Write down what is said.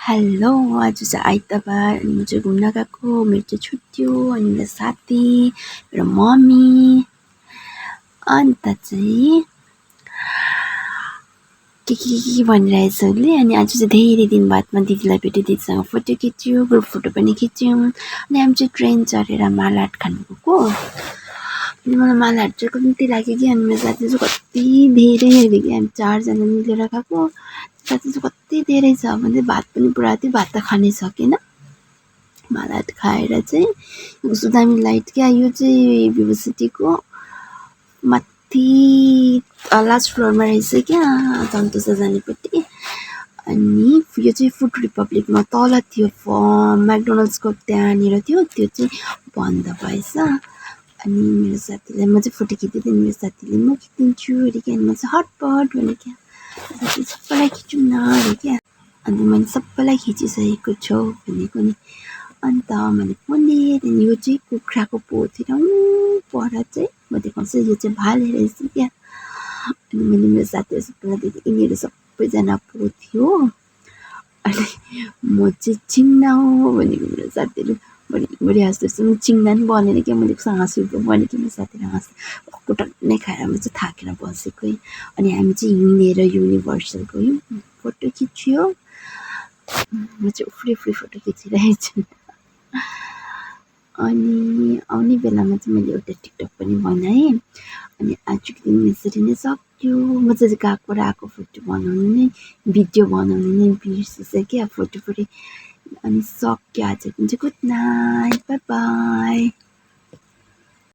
hello आज चाहिँ आइतबार अनि म चाहिँ घुम्न गएको मेरो चाहिँ छुट्टी हो अनि मेरो साथी मेरो मम्मी अन्त चाहिँ के भनिरहेछ उसले अनि आज चाहिँ धेरै दिन बादमा दिदीलाई भेटेँ दिदीसँग फोटो खिच्यो ग्रुप फोटो पनि खिच्यौँ अनि हामी चाहिँ ट्रेन चढेर मालाट खानु गएको अनि मलाई मालाट चाहिँ कम्ती लाग्यो कि अनि मेरो साथी चाहिँ कति धेरै हेऱ्यो कि हामी 4 जना मिलेर गएको साथी चाहिँ कति धेरै छ भन्दै भात पनि पुरा थियो भात त खानै सकेन मालाट खाएर चाहिँ कस्तो दामी लाइट क्या यो चाहिँ भ्युसिटीको माथि लास्ट फ्लोरमा रहेछ क्या सन्तोषा जानेपट्टि अनि यो चाहिँ फुड रिपब्लिकमा तल थियो म्याकडोनल्ड्सको त्यहाँनिर थियो त्यो चाहिँ बन्द भएछ अनि मेरो साथीलाई म चाहिँ फोटो खिच्दै मेरो साथीले म खिचिदिन्छु अरे क्या अनि म चाहिँ हटपट भने क्या साथी सबैलाई खिचौँ न अरे क्या अन्त मैले सबैलाई खिचिसकेको छु भनेको नि अन्त मैले कुन्ने यो चाहिँ कुखुराको पोथी पर चाहिँ म देखाउँछु यो चाहिँ भाले रहेछ क्या अनि मैले मेरो साथीहरू सबैलाई देखेँ यिनीहरू सबैजना पोथी हो अनि म चाहिँ चिङ्ना हो भनेको मेरो साथीहरू बढी हाँस्दैछु चिङ्ना नि बनेन क्या मैले हाँसुको भनेको मेरो साथीहरू हाँस्दै कुटा नै खाएर म चाहिँ थाकेर बसेको अनि हामी चाहिँ हिँडेर युनिभर्सल गयौँ फोटो खिच्यो म चाहिँ उफ्री फोटो खिचिरहेको छु अनि आउने बेलामा चाहिँ मैले एउटा टिकटक पनि बनाएँ अनि आजको दिन यसरी नै सक्यो म चाहिँ गएको र आएको फोटो बनाउनु नै भिडियो बनाउनु नै बिर्सिसकेँ फोटो अनि सक्यो आजको दिन चाहिँ गुड नाइट बाई बाई